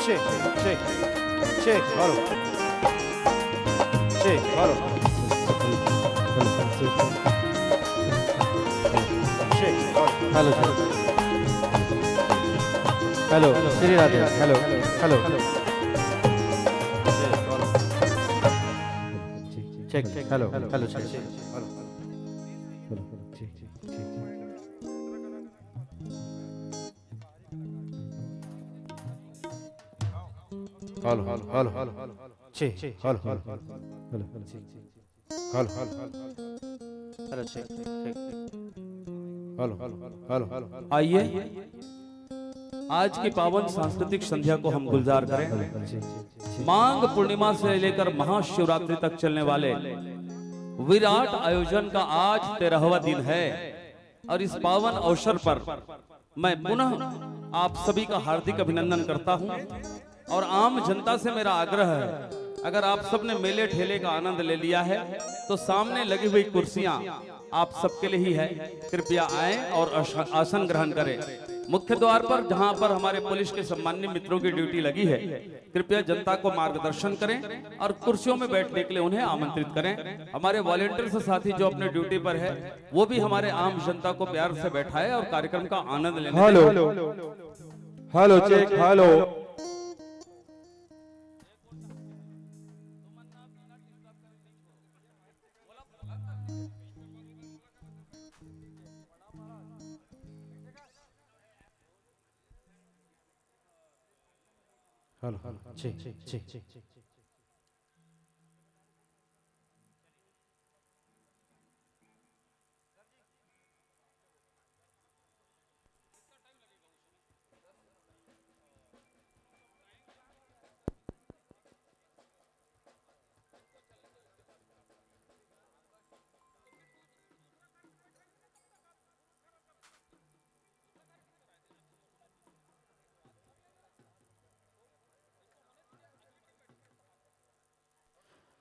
check, check, check, hello. Check, hello. Check, hello. Hello Shri Radhe hello hello check hello hello check hello hello hello check, hello, hello, hello, hello, hello. आइए आज की पावन सांस्कृतिक संध्या को हम गुलजार करें। मांग पूर्णिमा से लेकर महाशिवरात्रि तक चलने वाले विराट आयोजन का आज 13वां दिन है और इस पावन अवसर पर मैं पुनः आप सभी का हार्दिक अभिनंदन करता हूं और आम जनता से मेरा आग्रह है, अगर आप सबने मेले ठेले का आनंद ले लिया है तो सामने लगी हुई कुर्सियां आप सबके लिए ही है, कृपया आएं और आसन ग्रहण करें। मुख्य द्वार पर जहां पर हमारे पुलिस के सम्मानित मित्रों की ड्यूटी लगी है, कृपया जनता को मार्गदर्शन करें और कुर्सियों में बैठने के लिए उन्हें आमंत्रित करें। हमारे वॉलेंटियर साथी जो अपने ड्यूटी पर है वो भी हमारे आम जनता को प्यार से बैठाए और कार्यक्रम का आनंद लेने hello hello check hello Hello, check, check, check.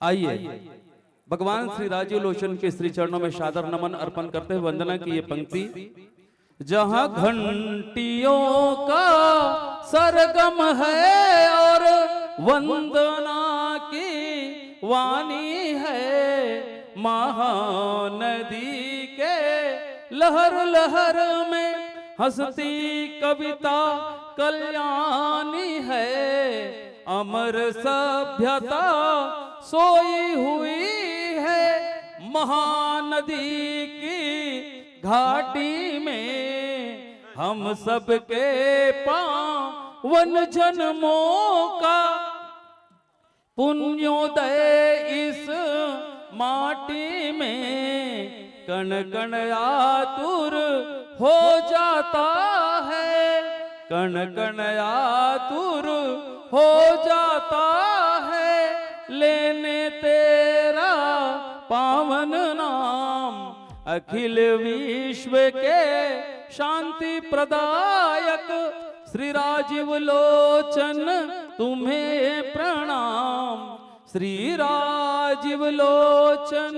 आइए भगवान श्री राजीव लोचन के श्री चरणों में सादर नमन अर्पण करते हुए वंदना की ये पंक्ति। जहां घंटियों का सरगम है और वंदना की वाणी है, महानदी के लहर लहर में हंसती कविता कल्याणी है, अमर सभ्यता सोई हुई है महानदी की घाटी में, हम सबके पावन जन्मों का पुण्योदय इस माटी में, कण कण आतुर हो जाता है, कण कण आतुर हो जाता है, लेने तेरा पावन नाम, अखिल विश्व के शांति प्रदायक श्री राजीव लोचन तुम्हें प्रणाम, श्री राजीव लोचन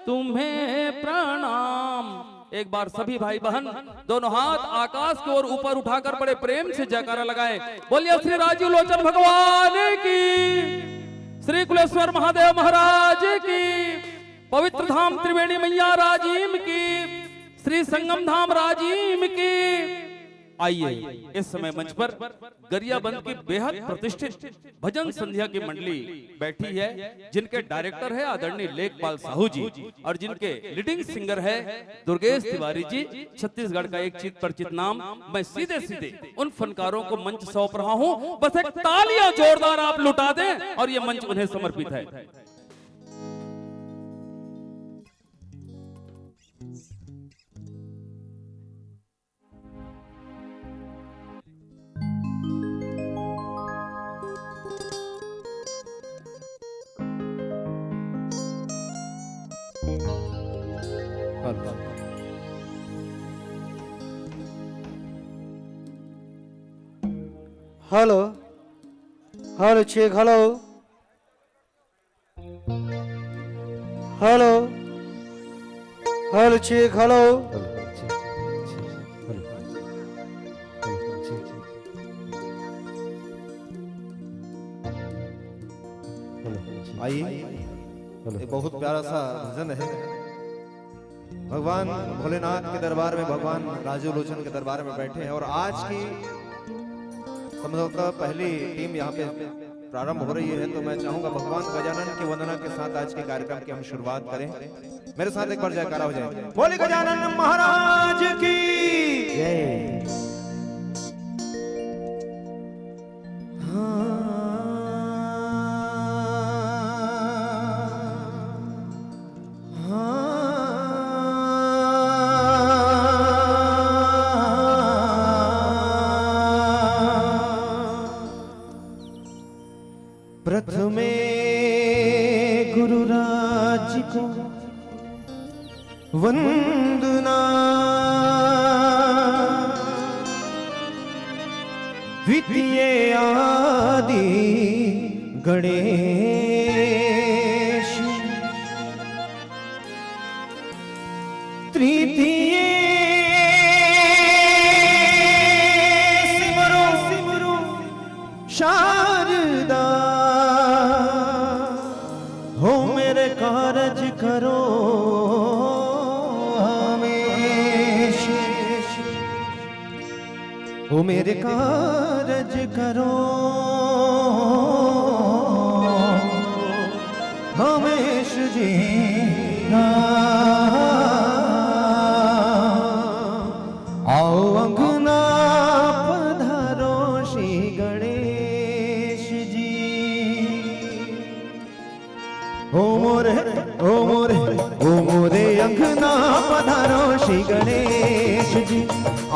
तुम्हें प्रणाम। एक बार सभी भाई बहन दोनों हाथ आकाश की ओर ऊपर उठाकर बड़े प्रेम से जयकारा लगाएं। बोलिए श्री राजीव लोचन भगवान की, श्री कुलेश्वर महादेव महाराज की, पवित्र धाम त्रिवेणी मैया राजीम की, श्री संगम धाम राजीम की। आइए इस समय मंच पर गरियाबंद की बेहद प्रतिष्ठित भजन संध्या की मंडली बैठी है, जिनके डायरेक्टर है आदरणीय लेखपाल साहू जी और जिनके लीडिंग सिंगर है दुर्गेश तिवारी जी, छत्तीसगढ़ का एक चित परिचित नाम। मैं सीधे सीधे उन फनकारों को मंच सौंप रहा हूं, बस एक तालियां जोरदार आप लुटा दें और ये मंच उन्हें समर्पित है। Hello hello check hello hello hello check hello आइए, ये बहुत प्यारा सा भजन है। भगवान भोलेनाथ के दरबार में, भगवान राजू लोचन के दरबार में बैठे हैं और आज की समझौता पहली टीम यहाँ पे प्रारंभ हो रही है। तो मैं चाहूंगा भगवान गजानन की वंदना के साथ आज के कार्यक्रम की हम शुरुआत करें। मेरे साथ एक बार जयकारा हो जाए, बोले गजानन महाराज की जय। प्रथमे गुरुराज को वंदना, द्वितीय आदि गणेश, तृतीय सिमरो सिमरो शारदा, हो मेरे कारज करो हमेशा, हो मेरे कारज करो हमेशा जी। आओ अंगना पधारो श्री गणेश जी। ओ मोरे ओ मोरे ओ मोरे अंगना पधारो श्री गणेश जी।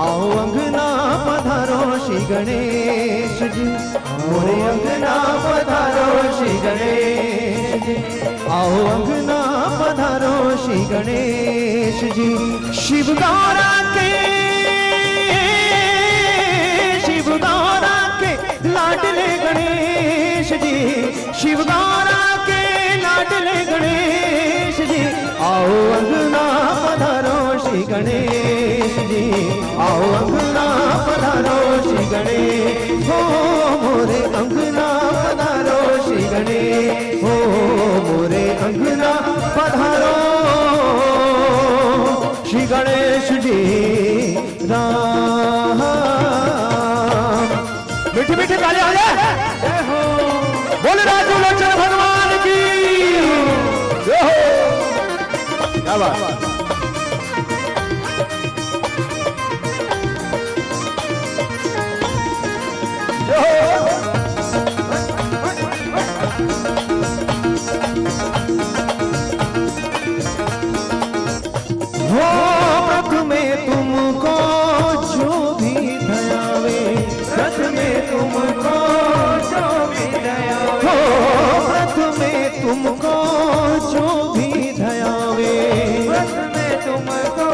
आओ अंगना पधारो श्री गणेश जी। मोरे अंगना पधारो श्री गणेश जी। आओ अंगना पधारो श्री गणेश जी। शिव गौरा के लाडले गणेश जी, शिव गौरा के लाडले गणेश जी। आओ अंगना पधारो श्री गणेश जी। आओ अंगना पधारो श्री गणेश। हो मोरे अंगना पधारो श्री गणेश। हो मोरे अंगना पधारो श्री गणेश जी। राम मीठी मीठी ताली हो जाए। बोले राजू लोचन भगवान की जय हो। क्या बात। हो प्रभु में तुमको जो भी दयावे, प्रभु में तुमको जो भी दयावे, हो प्रभु में तुमको जो भी दयावे, प्रभु में तुमको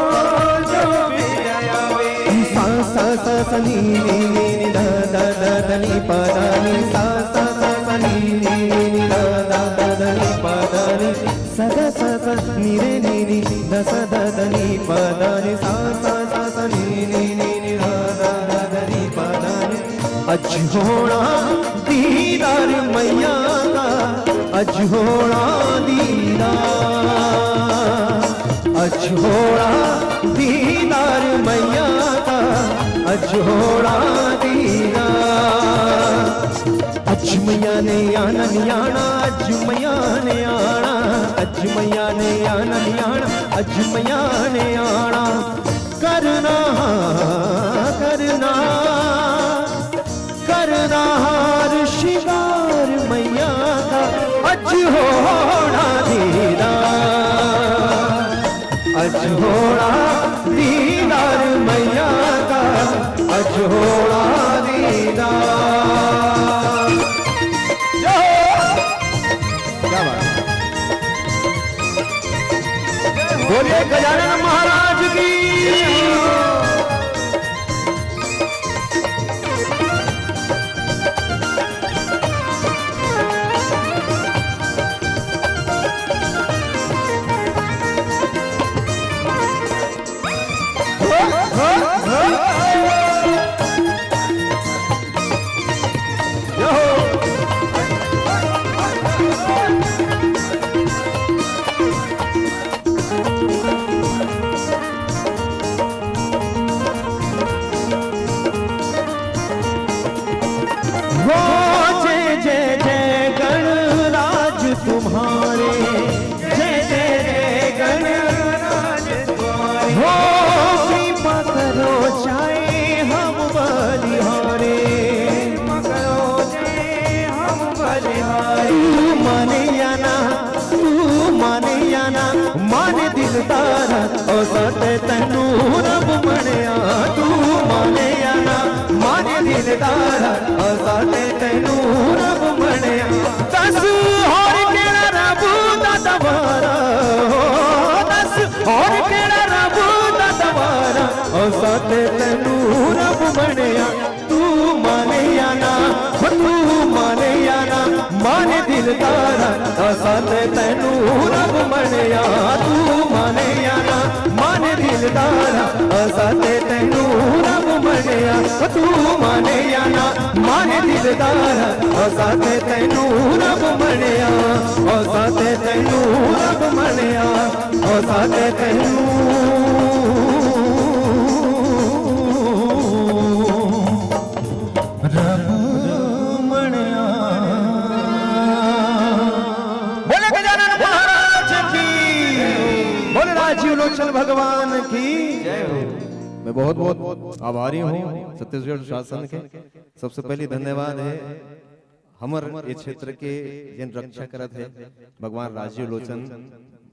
जो भी दयावे। सा सा सा सा नी नी नी दा दा दा दा नी पा दा नी, सा सा सा सा नी नी नी दा दा दा दा नी पा दा नी, सा सा सा सा नी रे नी नी दा सा दा दा नी पा दा नी, सा सा सा सा नी नी नी नी दा दा दा दा नी पा दा नी। अजोड़ा दीदार मैया का, अजोड़ा दीदार, अजोड़ा दीदार मैया का, अजोड़ा दीदार। अजमैया ने आना नियाणा, अजमैया ने आना, अजमैया ने आना नियाणा, अजमैया ने आना। करना करना करना हार शिंगार मैया का, अजोड़ा दीदार, अजोड़ा दीदार मैया का, अजोड़ा दीदार। क्या बात। बोलिए गजानन महाराज की। बलिहारी तू माने या ना माने दिलदारा ओ सते तैनू रब मणिया तू माने या ना माने दिलदारा ओ सते तैनू रब मणिया दस होर केड़ा रब दा दवारा दस होर केड़ा रब दा दवारा ओ सते तैनू रब मणिया तू माने या ना माने दिलदारा साथे तैनू रब मणिया तू माने या ना माने दिलदारा साथे तैनू रब मणिया तू माने या ना माने दिलदारा साथे तैनू रब मणिया ओ साथे तैनू रब मणिया ओ साथे तैनू लोचन भगवान की जय हो। मैं बहुत बहुत आभारी हूँ छत्तीसगढ़ शासन के। सबसे पहले धन्यवाद है हमर ये क्षेत्र के जिन रक्षा करत है भगवान राजीव लोचन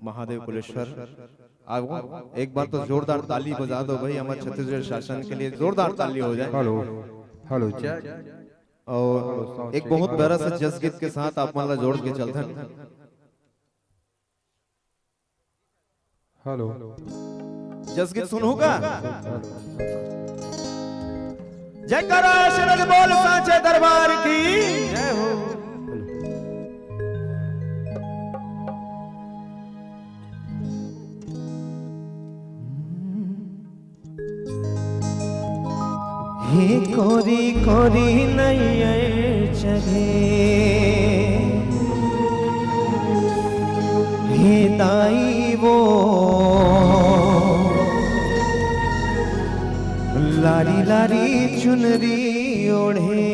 महादेव कुलेश्वर। एक बार तो जोरदार ताली बजा दो भाई हमारे छत्तीसगढ़ शासन के लिए, जोरदार ताली हो जाए। हेलो हेलो और एक बहुत बड़ा सा जस गीत के साथ आप मान जोड़ के चलते हैं। हेलो जस गीत सुनूगा जयकारा शरण बोल सांचे दरबार की जय हो। हे कोरी कोरी नैया चले हे दाई वो लारी लारी चुनरी ओढ़े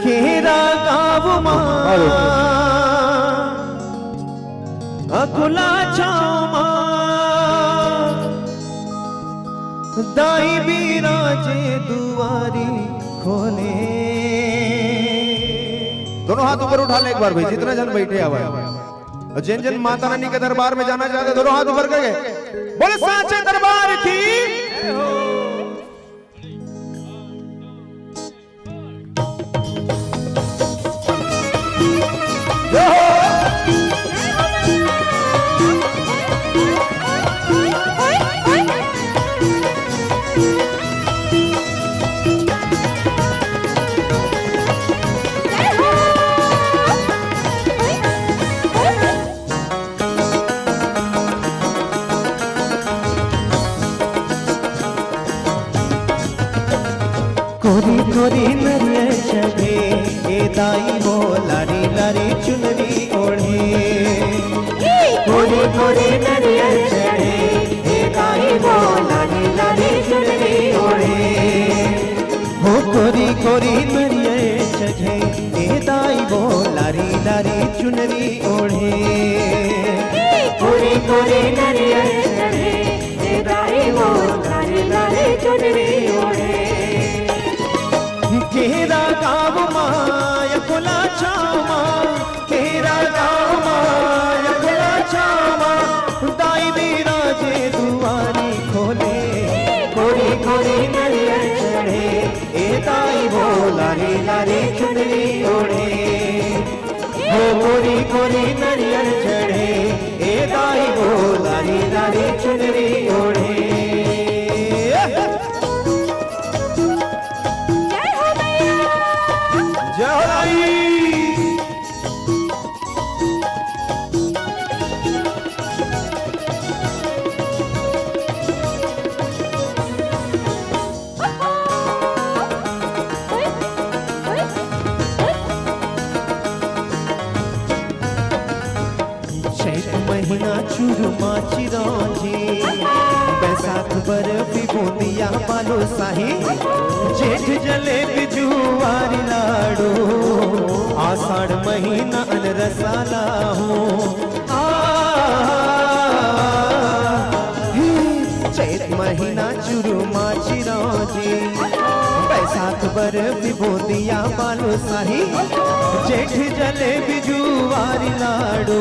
केरा गाँव माँ अकुला छामा दाई बिराजे दुआरी खोले। दोनों हाथ ऊपर उठा ले एक बार भाई, जितना जन बैठे हुआ है। जिन जिन माता रानी के दरबार में जाना चाहते दोनों हाथ ऊपर करके बोले सांचे दरबार की जय हो। कोरी कोरी नरिया चढ़े ए दाई वो लारी लारी चुनरी ओढ़े। कोरी कोरी नरिया चढ़े ए दाई वो लारी लारी चुनरी ओढ़े। हो कोरी कोरी नरिया चढ़े ए दाई वो लारी लारी चुनरी ओढ़े। कोरी कोरी नरिया चढ़े ए दाई वो लारी लारी चुनरी ओढ़े। केरा गाँव माया खुला छामा केरा गाँव माया खुला छामा दाई बिराजे दुआरी खोले। कोरी कोरी नरियर चढ़े ए दाई वो लारी लारी चुनरी ओढ़े। वो कोरी कोरी नरियर चढ़े ए दाई वो लारी लारी चुनरी ओढ़े। महीना चूरमा चिरौंजी बैसाख बर्फी बूंदिया बालो शाही जेठ जलेबी जुआरी लाडू आषाढ़ महीना अनरसाला हो। चैत महीना चूरमा चिरौंजी सात बर विभो दिया बालू शाही, जेठ जले बिजुवारी लाडो,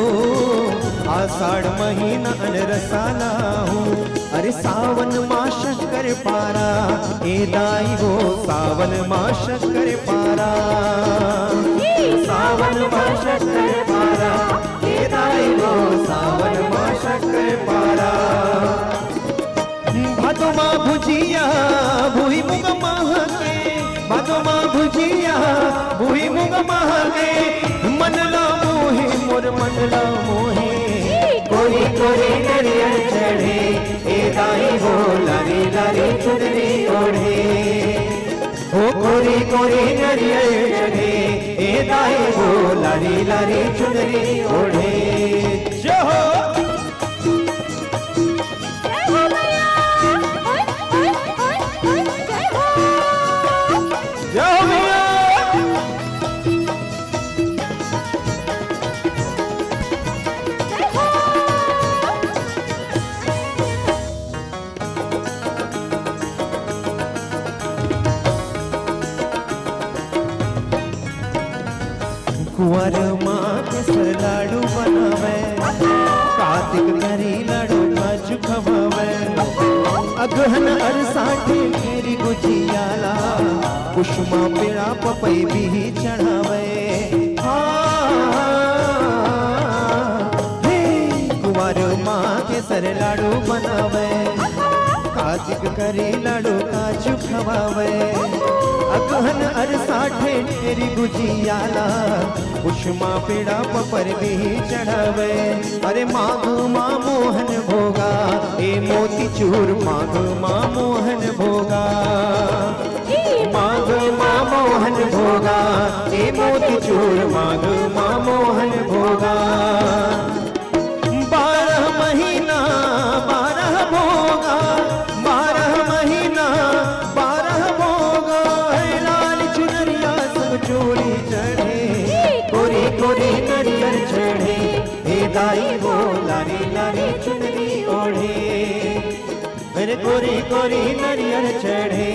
आषाढ़ महीना अनरसाना हूँ, अरे सावन माँ शक्कर पारा, ए दाई वो सावन माँ शक्कर पारा, सावन माँ शक्कर पारा, ए दाई वो सावन माँ शक्कर पारा। भादो माँ भुजिया भूई मुग महके, भादो माँ भुजिया भूई मुग महके, मनला मोहे मोर मनला मोहे, कोरी कोरी नरियर चढ़े, ए दाई वो लारी लारी चुनरी ओढ़े, ओ कोरी कोरी नरियर चढ़े, ए दाई वो लारी लारी चुनरी ओढ़े। जय हो कुंवर माँ के सर लाडू बनावे, कार्तिक करी लाडू काजू खवावे, अगहन अरसाठे मेरी गुजियाला, कुसुमा पेड़ा पपई भी चढ़ावे। कुंवर माँ के सर लाडू बनावे, कार्तिक करी लाडू काजू खवावे, अगहन अरसाठे मेरी गुजियाला, कुसुमा पेड़ा पपर भी चढ़ावे। अरे माघ माँ मोहन भोगा, ए मोती चूर माघ माँ मोहन भोगा, माघ माँ मोहन भोगा, ए मोती चूर माघ माँ मोहन भोगा। 12 महीना 12 भोगा, 12 महीना 12 भोगा, लाल चुनरिया सब चोरी चढ़े, कोरी कोरी नरियर चढ़े, हे दाई वो लारी लारी चुनरी ओढ़े, मेरे कोरी कोरी नरियर चढ़े,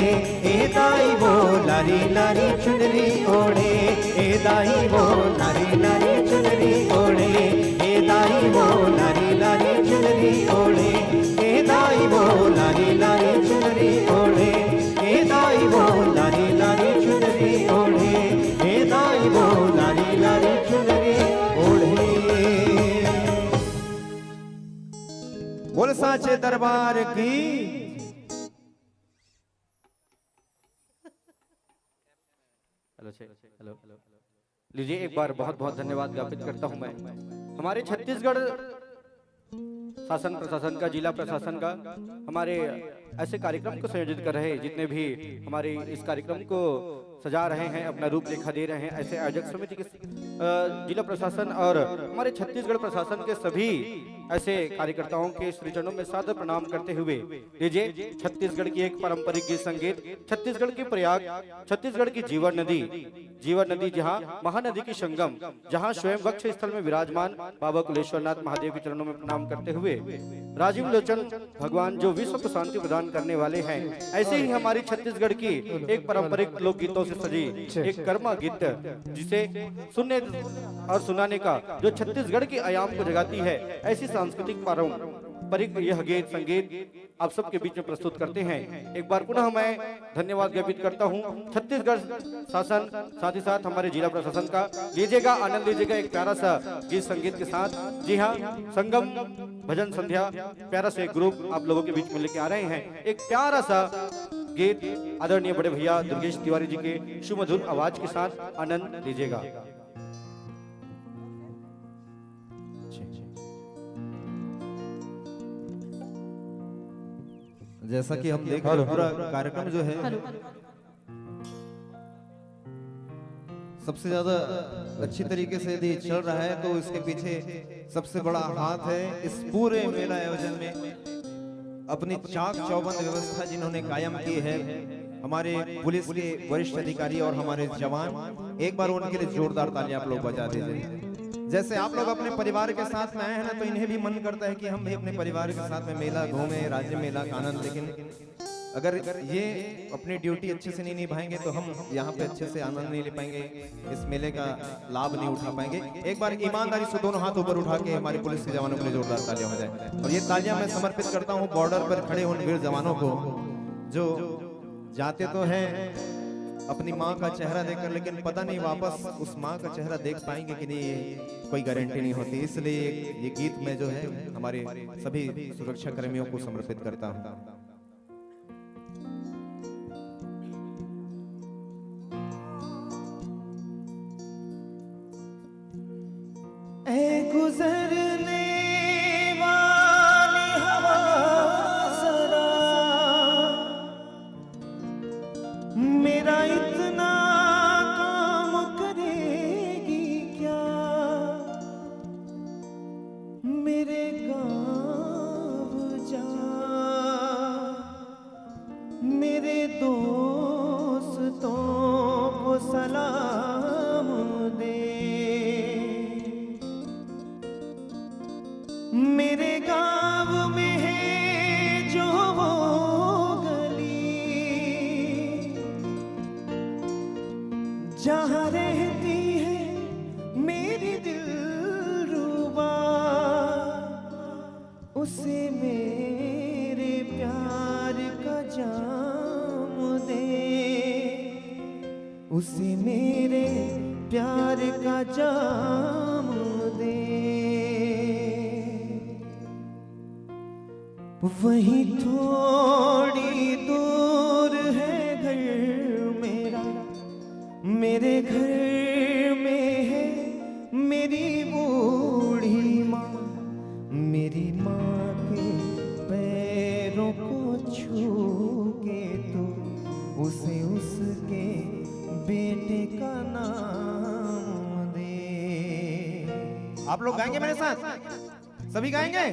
हे दाई वो लारी लारी चुनरी ओढ़े, हे दाई वो लारी लारी चुनरी ओढ़े, हे दाई वो लारी लारी चुनरी ओढ़े, हे दाई वो लारी लारी चुनरी ओढ़े, हे दाई वो लारी लारी चुनरी ओढ़े, हे दाई वो लारी लारी चुनरी ओढ़े। बोल साचे दरबार की। हेलो लीजिए, एक बार बहुत बहुत धन्यवाद ज्ञापित करता हूं मैं हमारे छत्तीसगढ़ शासन प्रशासन का, जिला प्रशासन का, हमारे ऐसे कार्यक्रम को संयोजित कर रहे जितने भी हमारे इस कार्यक्रम को सजा रहे हैं, अपना रूप रेखा दे रहे हैं, ऐसे आयोजक समिति के जिला प्रशासन और हमारे छत्तीसगढ़ प्रशासन के सभी ऐसे कार्यकर्ताओं के श्री चरणों में सादर प्रणाम करते हुए लीजिए छत्तीसगढ़ की एक पारंपरिक गीत संगीत, छत्तीसगढ़ की प्रयाग, छत्तीसगढ़ की जीवन नदी जहाँ महानदी की संगम, जहाँ स्वयं वक्ष स्थल में विराजमान बाबा कुलेश्वरनाथ महादेव के चरणों में प्रणाम करते हुए राजीव लोचन भगवान जो विश्व को शांति प्रदान करने वाले हैं, ऐसे ही हमारी छत्तीसगढ़ की एक पारंपरिक लोक गीतों से सजी एक कर्मा गीत, जिसे सुनने और सुनाने का जो छत्तीसगढ़ की आयाम को जगाती है, ऐसी सांस्कृतिक पारंपरिक यह गीत संगीत आप सबके बीच में प्रस्तुत करते हैं। एक बार पुनः मैं धन्यवाद ज्ञापित करता हूं छत्तीसगढ़ शासन, साथ ही साथ हमारे जिला प्रशासन का। लीजिएगा, आनंद लीजिएगा एक प्यारा सा गीत संगीत के साथ। जी हाँ, संगम भजन संध्या प्यारा से ग्रुप आप लोगों के बीच में लेके आ रहे हैं एक प्यारा सा गीत आदरणीय बड़े भैया दुर्गेश तिवारी जी के सुमधुर आवाज के साथ आनंद लीजिएगा। जैसा कि हम देख रहे हैं पूरा कार्यक्रम जो है सबसे ज्यादा अच्छी तरीके से यदि चल रहा है तो इसके पीछे सबसे बड़ा हाथ है इस पूरे मेला आयोजन में अपनी चाक चौबंद व्यवस्था जिन्होंने कायम की है हमारे पुलिस के वरिष्ठ अधिकारी और हमारे जवान। एक बार उनके लिए जोरदार तालियां आप लोग बजा दीजिए। जैसे आप लोग अपने परिवार के साथ में आए हैं ना, तो इन्हें भी मन करता है कि हम भी अपने परिवार के साथ में मेला घूमें, राज्य मेला का आनंद। लेकिन अगर ये अपनी ड्यूटी अच्छे से नहीं निभाएंगे तो हम यहाँ पे अच्छे से आनंद नहीं ले पाएंगे, इस मेले का लाभ नहीं उठा पाएंगे। एक बार ईमानदारी से दोनों हाथ ऊपर उठा के हमारे पुलिस के जवानों के लिए जोरदार तालियां हो जाए। और ये तालियां मैं समर्पित करता हूँ बॉर्डर पर खड़े उन वीर जवानों को जो जाते तो हैं अपनी माँ का चेहरा देखकर, लेकिन पता नहीं वापस उस माँ का चेहरा देख पाएंगे कि नहीं, ये कोई गारंटी नहीं होती। इसलिए ये गीत मैं जो है हमारे सभी सुरक्षा कर्मियों को समर्पित करता हूँ। ऐ गुजरने वाली हवा जरा मेरा इतना काम करेगी क्या, मेरे गाँव जा मेरे दोस्तों को सलाम दे, मेरे गाँव में है जो वो गली जहाँ रहती है मेरी दिलरुबा, उसे मेरे प्यार का जाम दे, उसे मेरे प्यार का जाम दे। वही थोड़ी दूर है घर मेरा, मेरे घर में है मेरी बूढ़ी माँ, मेरी माँ के पैरों को छू के तो उसे उसके बेटे का नाम दे। आप लोग गाएंगे मेरे साथ? सभी गाएंगे?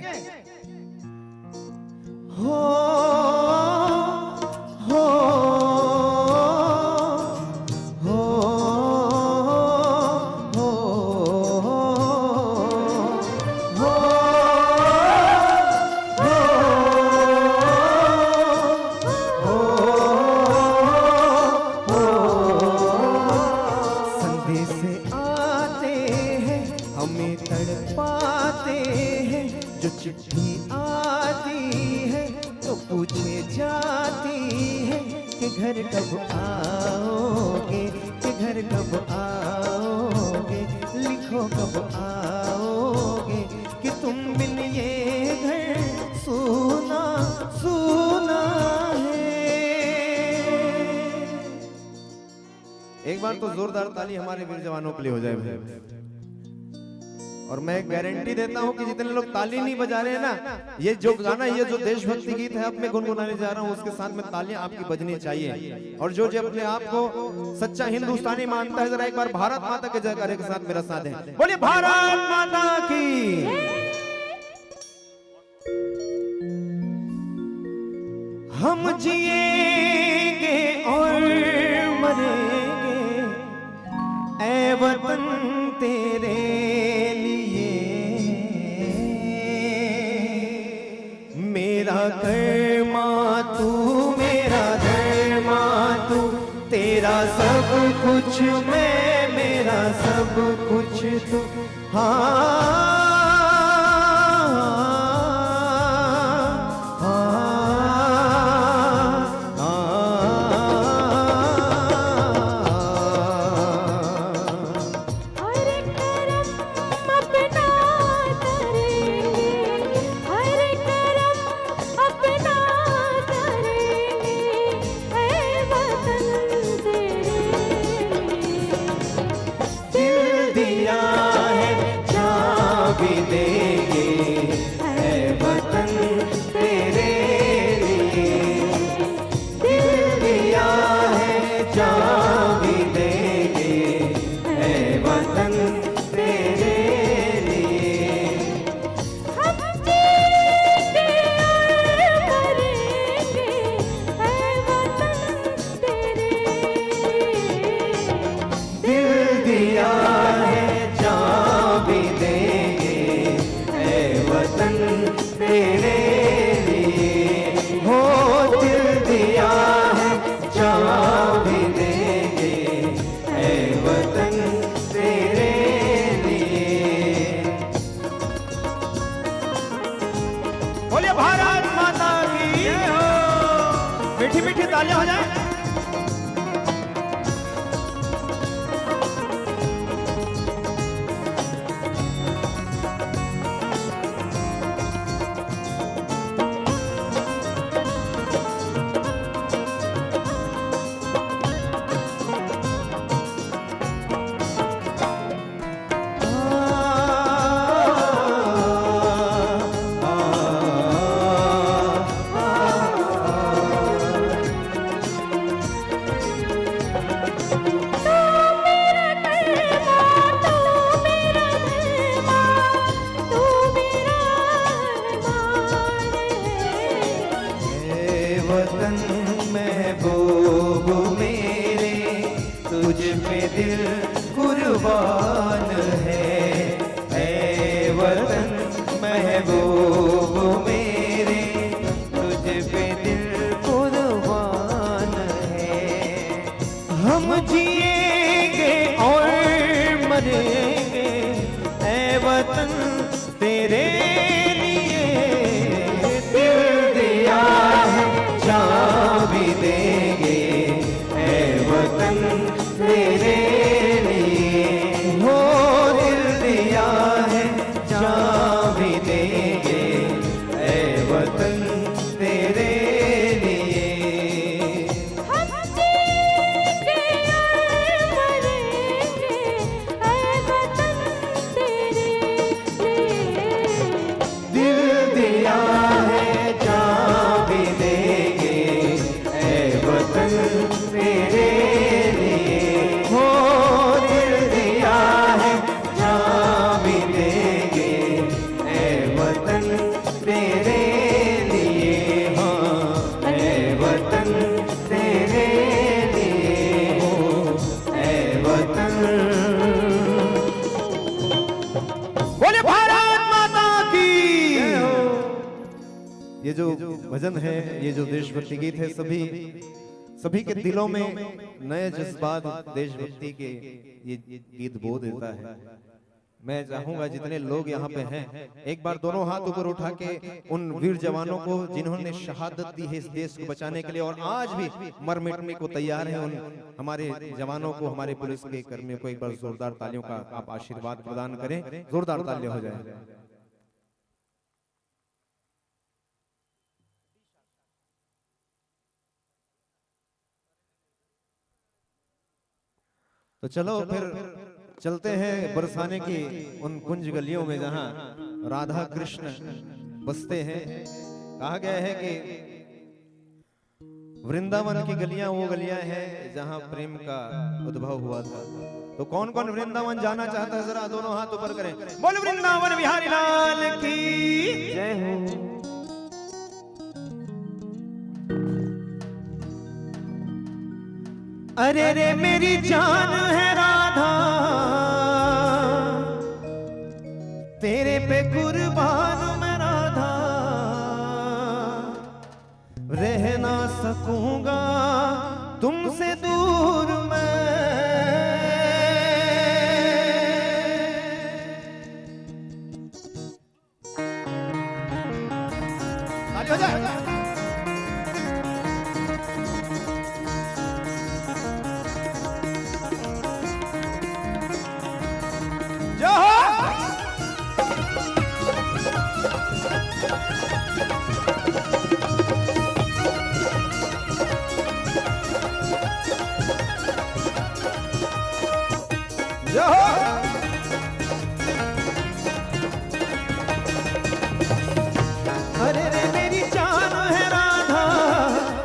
हो हो हो हो संदेश आते हैं हमें तड़पाते हैं, जो चिट्ठी आती है तो पूछे जाती है कि घर कब आओगे, कि घर कब आओगे, लिखो कब आओगे, कि तुम बिन ये घर सूना सूना है। एक बार तो जोरदार ताली हमारे वीर जवानों के लिए हो जाए भाई। और मैं गारंटी देता हूं कि जितने लोग ताली नहीं बजा रहे हैं ना, ये जो गाना, ये जो देशभक्ति गीत है अब मैं गुनगुनाने जा रहा हूं, उसके साथ में तालियां आपकी बजनी चाहिए। और जो जो अपने आप को सच्चा हिंदुस्तानी मानता है, जरा एक बार भारत माता के जयकारे के साथ मेरा साथ है। बोलिए भारत माता की। हम जिएंगे और मरेंगे ऐ वतन तेरे लिए, मेरा कर्मा तू, मेरा धर्मा तू, तेरा सब कुछ मैं, मेरा सब कुछ तू। हाँ तालियां हो जाए। वतन महबूब मेरे, तुझ पे दिल कुर्बान है। ऐ वतन महबूब मेरे, तुझ पे दिल कुर्बान है। हम जिएंगे और मरेंगे ऐ वतन तेरे लिए। दिल दिया है जान भी देंगे ऐ वतन तेरे लिए। हो दिल दिया है जान भी देंगे ऐ वतन तेरे लिए। हम जीएंगे और मरेंगे ऐ वतन तेरे लिए। दिल दिया है जान भी देंगे ऐ वतन तेरे लिए। हो दिल दिया है जान भी देंगे ऐ वतन तेरे लिए। हाँ ऐ वतन तेरे लिए। हो ऐ वतन। बोले भारत माता की। ये जो भजन है, ये जो देशभक्ति गीत है, सभी के दिलों में नए जज्बात देशभक्ति के ये गीत बो देता है। मैं चाहूंगा जितने लोग यहाँ पे हैं, एक बार दोनों हाथ ऊपर उठा के उन वीर जवानों को जिन्होंने शहादत दी है इस देश को बचाने के लिए और आज भी मर मिटने को तैयार हैं, उन हमारे जवानों को, हमारे पुलिस के कर्मियों को एक बार जोरदार तालियों का आप आशीर्वाद प्रदान करें। जोरदार तालियां हो जाए। तो चलो फिर चलते हैं बरसाने की उन कुंज गलियों में जहां राधा कृष्ण बसते हैं। कहा गया है कि वृंदावन की गलियां वो गलियां हैं जहां प्रेम का उद्भव हुआ था। तो कौन कौन वृंदावन जाना चाहता है, जरा दोनों हाथ ऊपर करें। बोल वृंदावन बिहारी लाल की जय हो। अरे रे मेरी जान है राधा, तेरे पे कुर्बान मैं राधा। रह ना सकूंगा तुमसे दूर मैं। ताली हो जाए। अरे रे मेरी जान है राधा,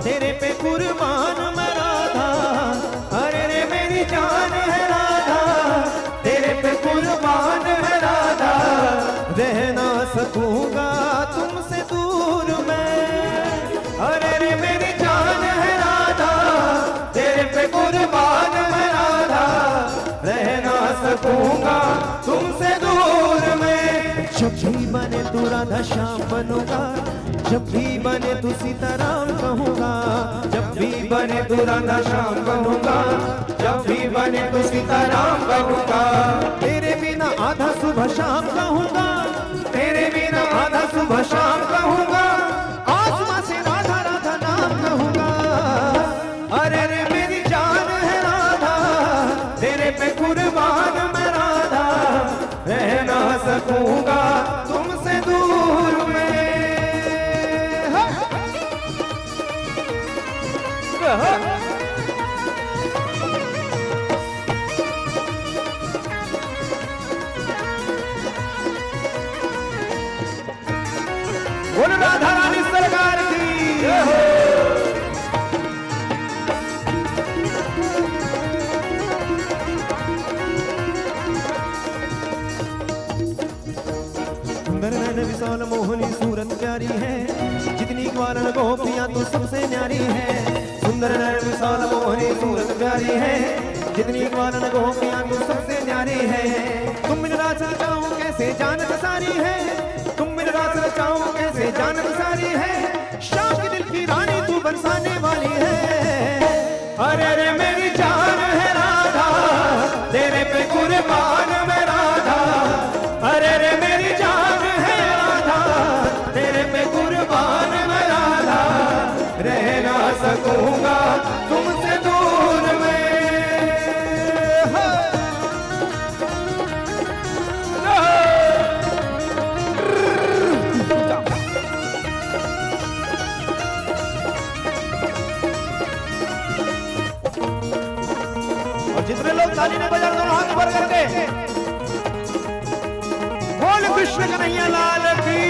तेरे पे कुर्बान मैं राधा। अरे रे मेरी जान है राधा, तेरे पे कुर्बान है राधा। रह ना सकूंगा तुमसे दूर मैं। अरे रे मेरी जान है राधा, तेरे पे कुर्बान मैं राधा। रह ना सकूंगा तुमसे दूर मैं। जब भी बने तू राधा श्याम बनूंगा, जब भी बने तू सीताराम कहूंगा। जब भी बने तू राधा श्याम बनूंगा, जब भी बने तू सीताराम बनूंगा। तेरे बिना आधा सुबह शाम कहूंगा, तेरे बिना आधा सुबह शाम कहूंगा। आसमां से राधा राधा नाम कहूंगा। सकूंगा तुमसे दूर में। बोलो राधा रानी सरकार की जय हो। सुंदर नैन विशाल मोहनी सूरत प्यारी है, जितनी ग्वालन गोपियां तो सबसे न्यारी है। सुंदर नैन विशाल मोहनी सूरत प्यारी है, जितनी ग्वालन गोपियां तो सबसे न्यारी है। तुम बिन रास रचाओ कैसे जानत सारी है, तुम बिन रास रचाओ कैसे जानत सारी है। शाम के दिल की रानी तू बरसाने वाली है। अरे रे मेरी जान है राधा, तेरे पे कुर्बान मैं राधा। अरे रे मेरी जान है राधा, तेरे पे कुर्बान मैं राधा। रह ना सकूंगा तुमसे दूर में। और जितने लोग ताली नहीं बजा दोनों हाथ ऊपर करके बोल कृष्ण कन्हैया लाल की।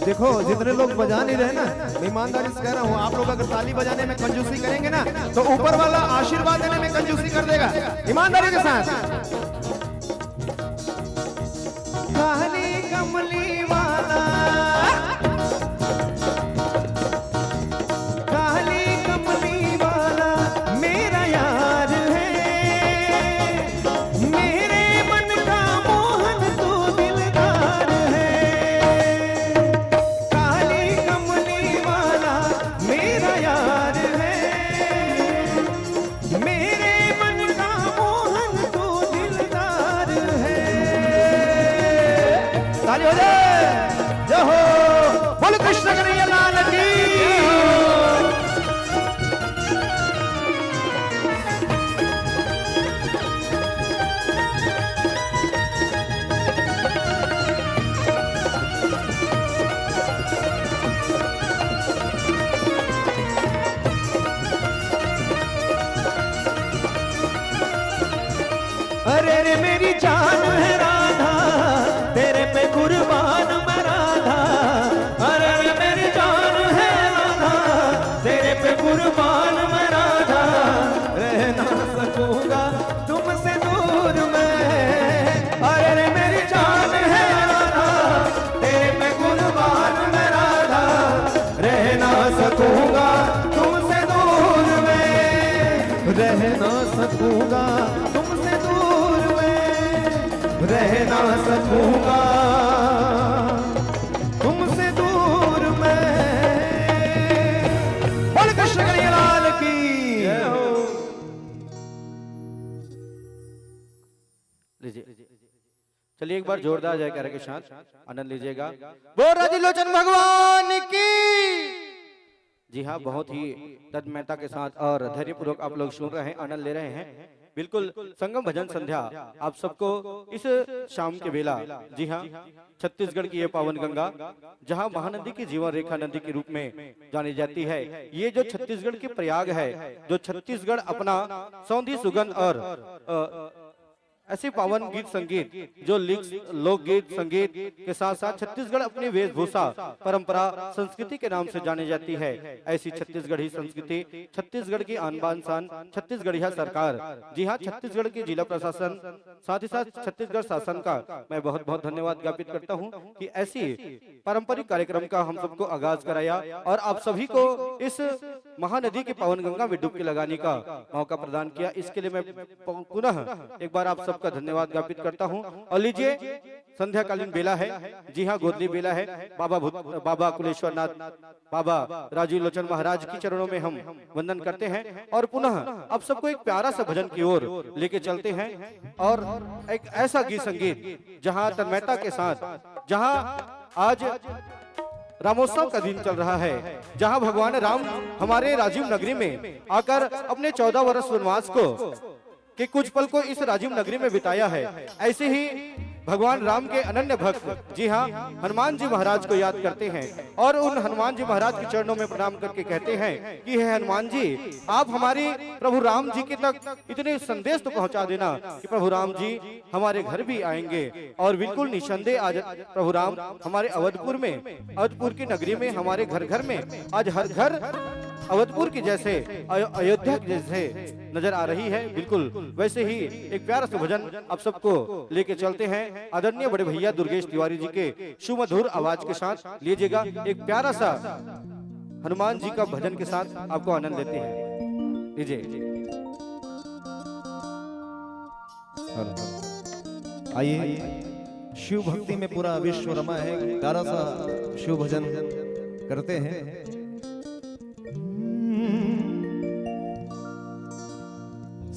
देखो जितने लोग बजा नहीं रहे ना, मैं ईमानदारी से कह रहा हूँ, आप लोग अगर ताली बजाने में कंजूसी करेंगे ना तो ऊपर वाला आशीर्वाद देने में कंजूसी कर देगा। ईमानदारी के साथ काली कमली वाला, काली कमली वाला मेरा यार है। मेरे मन का मोहन तू दिलदार है। काली कमली वाला मेरा यार है। मेरे मन का मोहन तू दिलदार है। ताली हो जाए, जय हो। बोल कृष्ण कन्हैया लाल की। अरे रे मेरी जान है राधा, तेरे पे कुर्बान मैं राधा। अरे रे मेरी जान है राधा, तेरे पे कुर्बान मैं राधा। रह ना सकूंगा तुमसे दूर में। अरे रे मेरी जान है राधा, तेरे पे कुर्बान मैं राधा। रह ना सकूंगा तुमसे दूर में। रह ना सकूंगा तुमसे दूर में। रह ना सकूंगा तुमसे दूर में। बोल कृष्ण कन्हैया लाल की जय हो। लीजिए, चलिए एक बार जोरदार जयकारा के साथ आनंद लीजिएगा। बोल राजीलोचन भगवान की। जी हाँ, बहुत ही तन्मयता के साथ और धैर्यपूर्वक आप लोग सुन रहे हैं, आनंद ले रहे हैं। बिल्कुल संगम भजन संध्या आप सबको इस शाम के बेला, जी हाँ, छत्तीसगढ़ की ये पावन गंगा जहाँ महानदी की जीवन रेखा नदी के रूप में जानी जाती है। ये जो छत्तीसगढ़ की प्रयाग है, जो छत्तीसगढ़ अपना सौंधी सुगंध और ऐसे पावन गीत संगीत जो लोकगीत संगीत के साथ साथ छत्तीसगढ़ अपनी वेशभूषा परंपरा संस्कृति के नाम से जानी जाती है। ऐसी छत्तीसगढ़ी संस्कृति, छत्तीसगढ़ की आन बान शान, छत्तीसगढ़िया सरकार, जी हाँ, छत्तीसगढ़ की जिला प्रशासन, साथ ही साथ छत्तीसगढ़ शासन का मैं बहुत बहुत धन्यवाद ज्ञापित करता हूँ कि ऐसी पारंपरिक कार्यक्रम का हम सबको आगाज कराया और आप सभी को इस महानदी की पावन गंगा में डुबकी लगाने का मौका प्रदान किया। इसके लिए मैं पुनः एक बार आप सब सबका धन्यवाद ज्ञापित करता हूं। और लीजिए, संध्याकालीन बेला है, जी हाँ गोदली बेला है। बाबा कुलेश्वर नाथ, बाबा राजीव लोचन महाराज की चरणों में हम वंदन करते हैं और पुनः आप सबको एक प्यारा सा भजन की ओर लेके चलते हैं और एक ऐसा गीत संगीत जहां तन्मयता के साथ, जहां आज रामोत्सव का दिन चल रहा है, जहां भगवान राम हमारे राजीव नगरी में आकर अपने 14 वर्ष वनवास को के कुछ पल को इस राजीव नगरी में बिताया है। ऐसे ही भगवान राम के अनन्य भक्त, जी हाँ, हनुमान जी महाराज को याद करते हैं और उन हनुमान जी महाराज के चरणों में प्रणाम करके कहते हैं कि हे हनुमान जी, आप हमारी प्रभु राम जी के तक इतने संदेश तो पहुंचा देना कि प्रभु राम जी हमारे घर भी आएंगे। और बिल्कुल निसंदेह आज प्रभु राम हमारे अवधपुर में, अवधपुर की नगरी में, हमारे घर घर में आज हर घर अवधपुर की जैसे, अयोध्या की जैसे नजर आ रही है। बिल्कुल वैसे ही एक प्यारा सा भजन आप सबको लेके चलते हैं आदरणीय बड़े भैया दुर्गेश तिवारी जी के सुमधुर आवाज के साथ। लीजिएगा एक प्यारा सा हनुमान जी का भजन के साथ आपको आनंद लेते हैं। लीजिए। आइए, शिव भक्ति में पूरा विश्व रमा है, प्यारा सा शिव भजन करते हैं।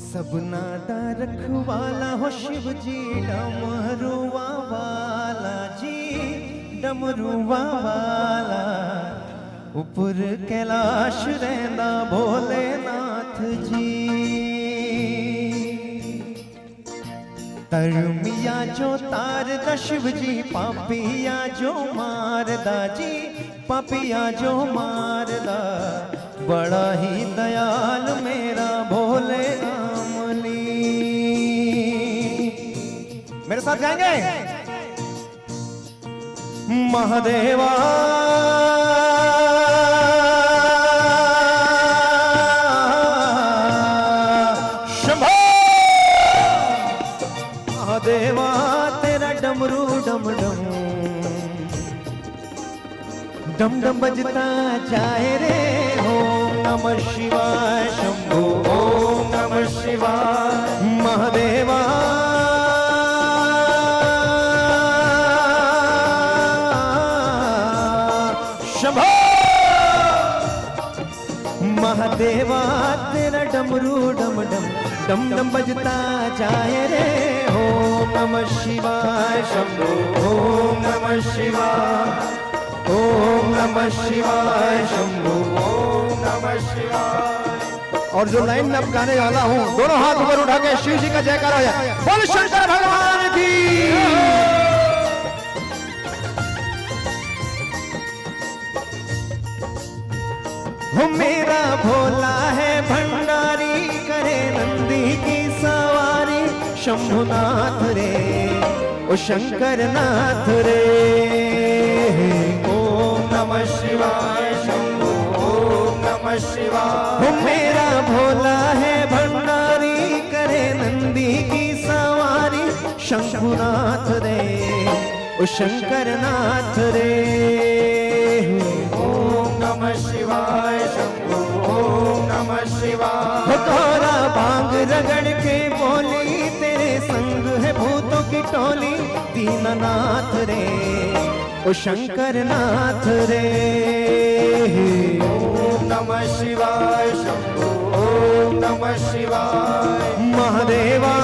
सब नादा रखवाला हो शिव जी, डमरुआ वाला जी, डमरुआ वाला, ऊपर कैलाश रहना भोलेनाथ जी। तरमिया जो तारदा शिव जी, पापिया जो मारदा जी, पापिया जो मारदा, बड़ा ही दयाल मेरा भोले रामली। मेरे साथ गाएंगे। महादेवा शंभो, महादेवा तेरा डमरू डम डम डम डम बजता जाए रे। ओम नमः शिवाय शंभो, ओम नमः शिवाय महादेवा। शंभो महादेवा तेरा डमरू डम डम डम डम बजता जाए रे। ओम नमः शिवाय शंभो, ओम नमः शिवाय, ओम नमः शिवाय शंभो, ओम नमः शिवाय। और जो लाइन में अब गाने वाला हूं, दोनों हाथ ऊपर उठा के शिव जी का जयकारा हो जाए। बोल शंकर भगवान की। हो मेरा भोला है भंडारी, करे नंदी की सवारी, शंभुनाथ रे ओ शंकर नाथ रे। ओम नमः शिवाय शंभो, ओम नमः शिवाय। मेरा भोला है भंडारी, करे नंदी की सवारी, शंभुनाथ रे ओ शंकर नाथ रे। ओम नमः शिवाय शंभो, ओम नमः शिवाय। तोरा भांग रगड़ के बोली, तेरे संग है भूतों की टोली, दीननाथ रे ओ शंकर नाथ रे। ओम नमः शिवाय शंभो, ओम नमः शिवाय महादेवा।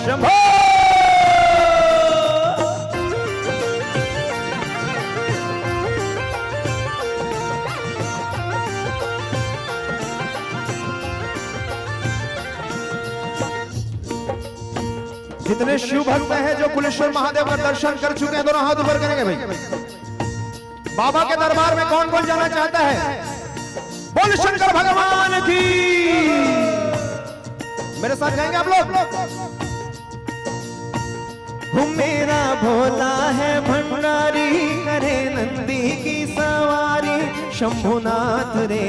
शंभो जितने शिव भक्त हैं जो कुलेश्वर महादेव का दर्शन कर चुके हैं, दोनों हाथ ऊपर करेंगे भाई। बाबा के दरबार में कौन कौन जाना चाहता है? बोल शंकर भगवान की। मेरे साथ गाएंगे आप लोग। मेरा भोला है भंडारी, करे नंदी की सवारी, शंभुनाथ रे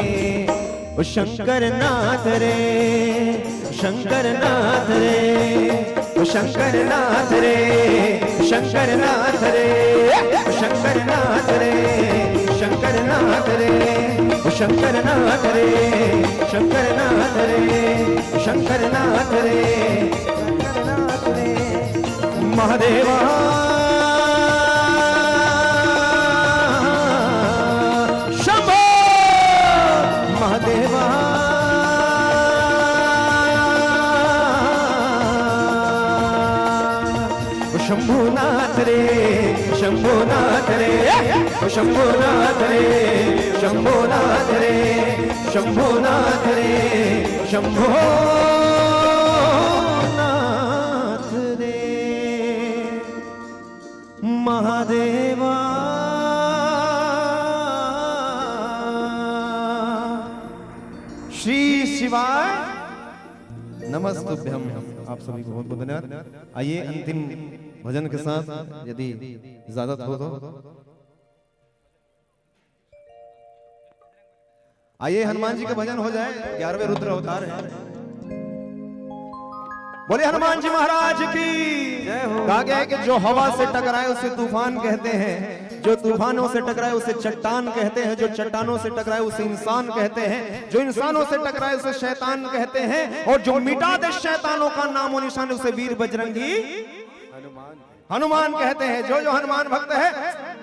ओ शंकर नाथ रे, शंकर नाथ रे ओ शंकर नाथ रे, शंकर नाथ रे, शंकर नाथ रे, शंकर नाथ रे, शंकर नाथ रे, शंकर नाथ रे, शंकर नाथ रे, शंकर नाथ रे, महादेवा शंभो, महादेवा शंभुनाथ रे, शंभुनाथ रे, शंभुनाथ रे, शंभुनाथ रे, शंभुनाथ रे, शंभुनाथ रे, महादेवा श्री शिवाय नमस्तुभ्यम। आप सभी को बहुत बहुत धन्यवाद। आइए अंतिम भजन के साथ यदि इजाजत हो तो आइए हनुमान जी का भजन हो जाए। 11वें रुद्र अवतार है। बोले हनुमान जी महाराज की कहा गया है कि जो हवा से टकराए उसे तूफान कहते हैं, जो तूफानों से टकराए उसे चट्टान कहते हैं, जो चट्टानों से टकराए उसे इंसान कहते हैं, जो इंसानों से टकराए उसे शैतान कहते हैं, और जो मिटा दे शैतानों का नामो निशान उसे वीर बजरंगी हनुमान कहते हैं। जो जो हनुमान भक्त है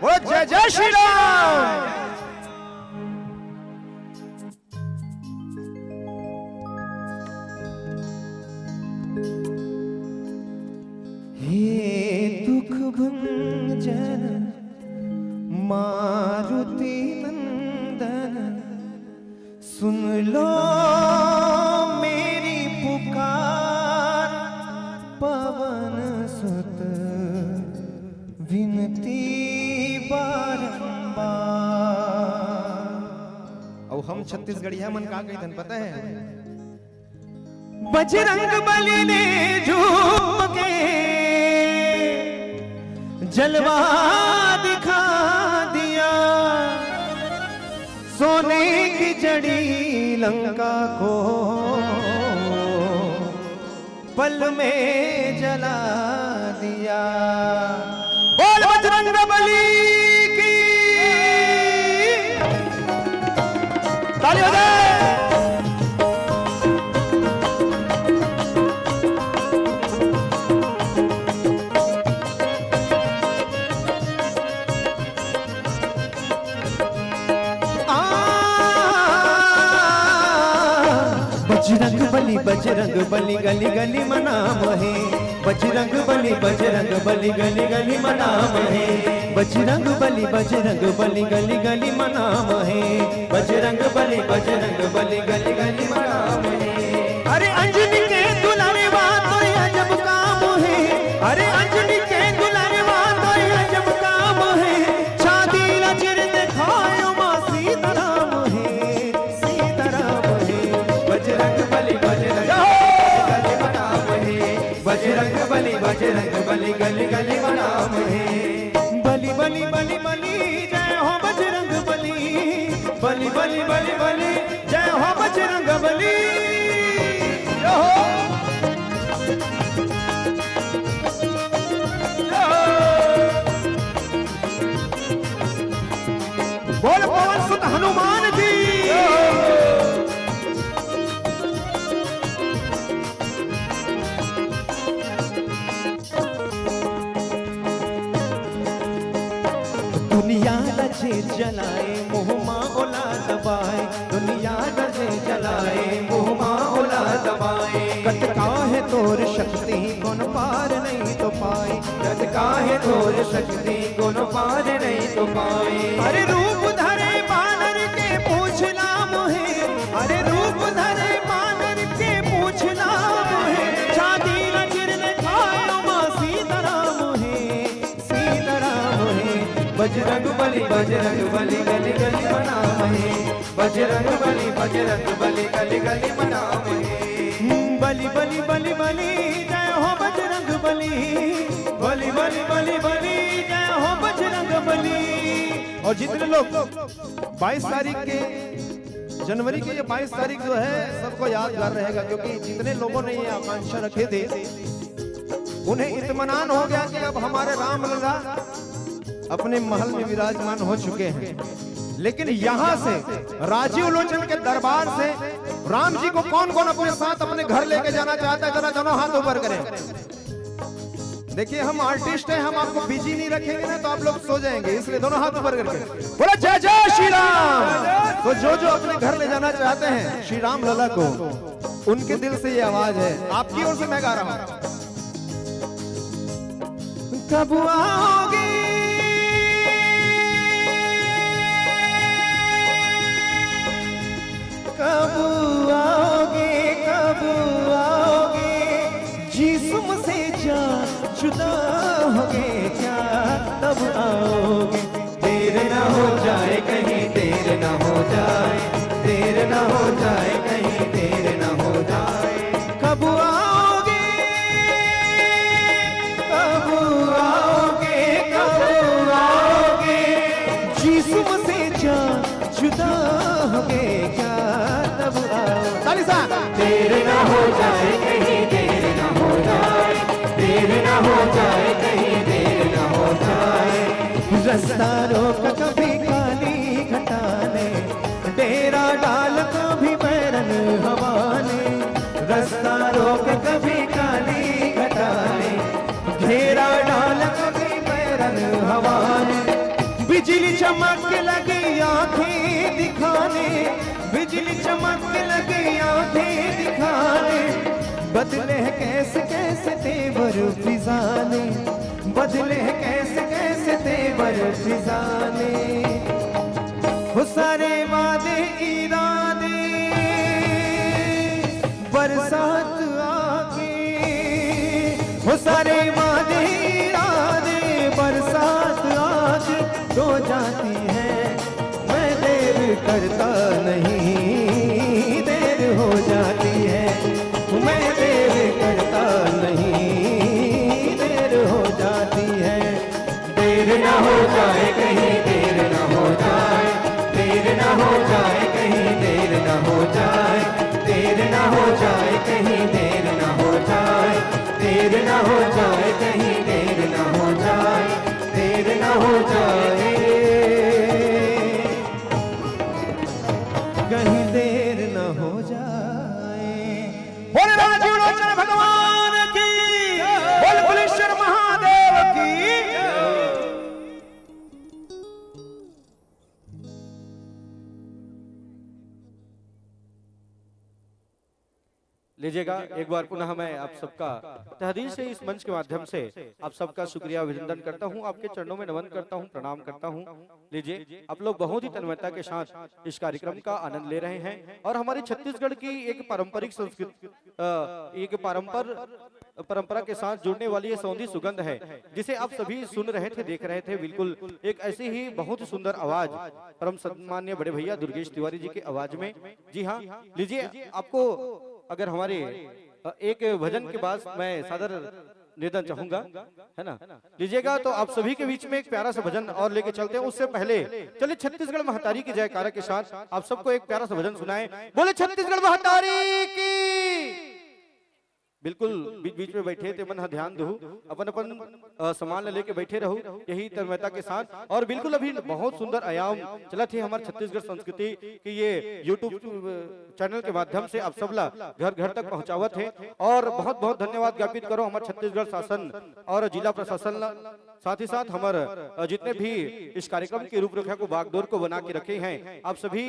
वो जय जय श्री राम। हे दुख भंजन मारुति नंदन, सुन लो मेरी पुकार, पवन सुत विनती बारंबार। और हम छत्तीसगढ़िया मन का कही धन पता है, बजरंग बली ने झूम के जलवा दिखा दिया, सोने की जड़ी लंका को पल में जला दिया। बोल बजरंग बली की ताली हो जाए। बजरंग बली गली गली मनाम है, बजरंग बली गली गली मनाम है, बजरंग बली गली गली मनाम है, बजरंग बली गली गली मनाम है। अरे अंजनी के दुलारे बात तो अजब काम है, अरे अंजनी के दुलारे बात तो अजब काम है, शादी लजर दिखायो मां सीताराम है, सीताराम है। बजरंग बली गली गली मनाम है, बली बली बली बली जय हो बजरंग बली, बली बली बली बली जय हो बजरंग बली। बोल पवन सुत हनुमान जी। दुनिया रजे जलाए मुहमा ओला दबाए, दुनिया रजे जलाए मुहमा ओला दबाए, कटका है तोर शक्ति कौन पार नहीं तो पाए, कटका है तोर शक्ति कौन पार नहीं तो पाए। अरे रूप धरे बानर के पूछ नाम है, अरे रूप धरे बानर के पूछ नाम है, शादी नजर दिखायो मां सीताराम है, सीताराम है। बजरंग बली गली गली मनाम है, बजरंग बली गली गली मनाम है। बली बली बली बली जय हो बजरंग बली, बली बली बली बली जय हो बजरंग बली। और जितने लोग 22 तारीख के जनवरी की ये 22 तारीख जो है सबको यादगार रहेगा, क्योंकि जितने लोगों ने ये आकांक्षा रखे थे उन्हें इत्मीनान हो गया कि अब हमारे रामलला अपने महल में विराजमान हो चुके हैं। लेकिन यहां से राजीव लोचन के दरबार से राम जी को कौन कौन अपने साथ अपने घर लेके जाना चाहता है, जरा दोनों हाथ ऊपर करें। देखिए हम आर्टिस्ट हैं, हम आपको बिजी नहीं रखेंगे ना तो आप लोग सो जाएंगे, इसलिए दोनों हाथ ऊपर करके बोला जय जय श्री राम। तो जो जो अपने घर ले जाना चाहते हैं श्री राम लला को, उनके दिल से ये आवाज है, आपकी ओर से मैं गा रहा हूं। कब आओगे कब आओगे कब आओगे, जिस्म से जान जुदा होगे क्या तब आओगे। देर ना हो जाए कहीं देर ना हो जाए, देर ना हो जाए कहीं देर ना हो जाए। कब आओगे कब आओगे कब आओगे, जिस्म से जान जुदा होगे क्या तब आओ। तालिसा देर ना हो जाए कहीं देर ना हो जाए, देर ना हो जाए कहीं देर ना हो जाए। रास्ता रोक कभी काली घटाने, डेरा डाल कभी बैरन हवाने। रास्ता रोक कभी काली घटाने, घेरा डाल कभी बैरन हवाने। बिजली चमक लगी आंखें दिखाने, बिजली चमक लगी आंखें दिखाने। बदले हैं कैसे कैसे तेवर फिजाने, बदले हैं कैसे कैसे तेवर फिजाने। वो सारे वादे इरादे बरसात आके, वो सारे वादे इरादे बरसात आज तो जाती है। मैं देर करता नहीं देर हो जाती है, मैं देर करता नहीं देर हो जाती है। देर ना हो जाए कहीं देर ना हो जाए, देर ना हो जाए कहीं देर ना हो जाए, देर ना हो जाए कहीं देर ना हो जाए, देर ना हो जाए कहीं देर ना हो जाए, देर ना हो जाए कहीं देर ना हो जाए। बोल राजीव लोचन भगवान की, बोल कुलेश्वर महादेव की। लीजिएगा एक बार पुनः मैं आप सबका तहदील से इस मंच के माध्यम से आप सबका शुक्रिया अभिनंदन करता हूं, आपके चरणों में नमन करता हूं, प्रणाम करता हूं। लीजिए आप लोग बहुत ही तन्मयता के साथ इस कार्यक्रम का आनंद ले रहे हैं और हमारे छत्तीसगढ़ की एक पारंपरिक संस्कृति, एक परंपरा के साथ जुड़ने वाली ये सौंधी सुगंध है जिसे आप सभी सुन रहे थे, देख रहे थे। बिल्कुल एक ऐसी ही बहुत सुंदर आवाज परम सम्मान्य बड़े भैया दुर्गेश तिवारी जी की आवाज में। जी हाँ, लीजिए आपको अगर हमारे एक भजन के बाद मैं सादर निवेदन चाहूंगा, है ना, लीजिएगा। तो आप सभी के बीच में एक प्यारा सा भजन और लेके चलते हैं। उससे पहले चलिए छत्तीसगढ़ महतारी की जयकारा के साथ आप सबको एक प्यारा सा भजन सुनाएं। बोले छत्तीसगढ़ महतारी की। बिल्कुल बीच बीच में बैठे थे मन ध्यान दो, अपन अपन सामान लेके बैठे रहो यही तन्मयता के साथ। और बिल्कुल अभी बहुत सुंदर आयाम चला थे हमारे छत्तीसगढ़ संस्कृति की, ये यूट्यूब चैनल के माध्यम से आप सबला घर घर तक पहुंचावत है। और बहुत बहुत धन्यवाद ज्ञापित करो हमारे छत्तीसगढ़ शासन और जिला प्रशासन, साथ ही साथ हमारे जितने भी इस कार्यक्रम की रूपरेखा को बागडोर को बना के रखे हैं। आप सभी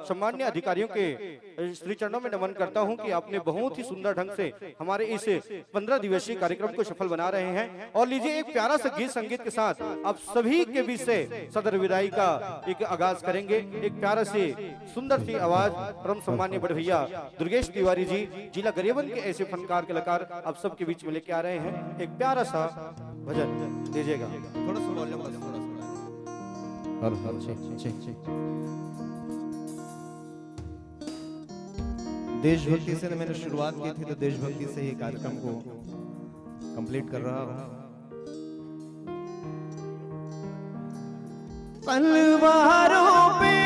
सम्मान्य अधिकारियों के श्री चरणों में नमन करता हूं कि आपने बहुत ही सुंदर ढंग से हमारे इस 15 दिवसीय कार्यक्रम को सफल बना रहे हैं। और लीजिए एक प्यारा सा गीत संगीत के साथ आप सभी के बीच से सदर विदाई का एक आगाज करेंगे। एक प्यारा सी सुंदर सी आवाज परम सम्मान्य बड़े भैया दुर्गेश तिवारी जी, जिला गरियाबंद के ऐसे फनकार कलाकार आप सबके बीच में लेके आ रहे हैं। एक प्यारा सा भजन दीजिएगा। थोड़ा सा वॉल्यूम बस, थोड़ा देशभक्ति से मैंने शुरुआत की थी, तो देशभक्ति से ही कार्यक्रम को कंप्लीट कर रहा हूं। तलवारों पे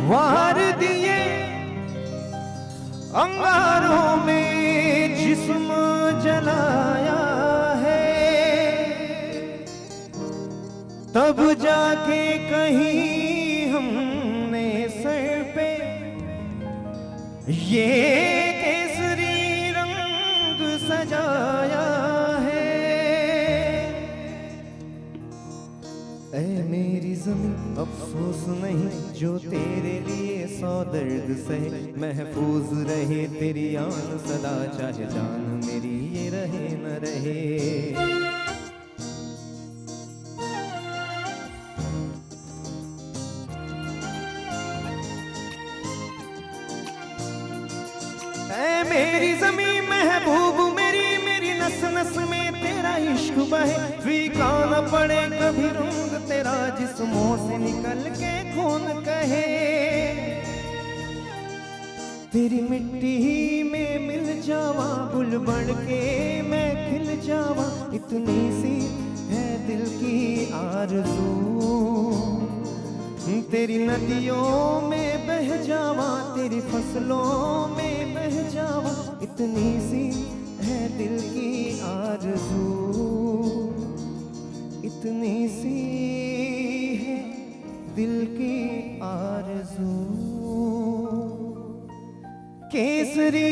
वार दिए, अंगारों में जिस्म जलाया है, तब जाके कहीं हमने सर पे ये केसरी रंग सजाया है। ऐ मेरी ज़मीं अफसोस नहीं जो तेरे लिए सौ दर्द सहे, महफूज रहे तेरी आन सदा, चाहे जान मेरी ये रहे न रहे। ऐ मेरी ज़मीं महबूब मेरी, मेरी नस नस में तेरा इश्क बहे, फीका न पड़े कभी रंग तेरा जिस्मों से निकल के खून कहे। तेरी मिट्टी में मिल जावा, बुल बढ़ के मैं खिल जावा, इतनी सी है दिल की आरज़ू। तेरी नदियों में बह जावा, तेरी फसलों में बह जावा, इतनी सी है दिल की आरज़ू, इतनी सी है दिल की आरज़ू। केसरी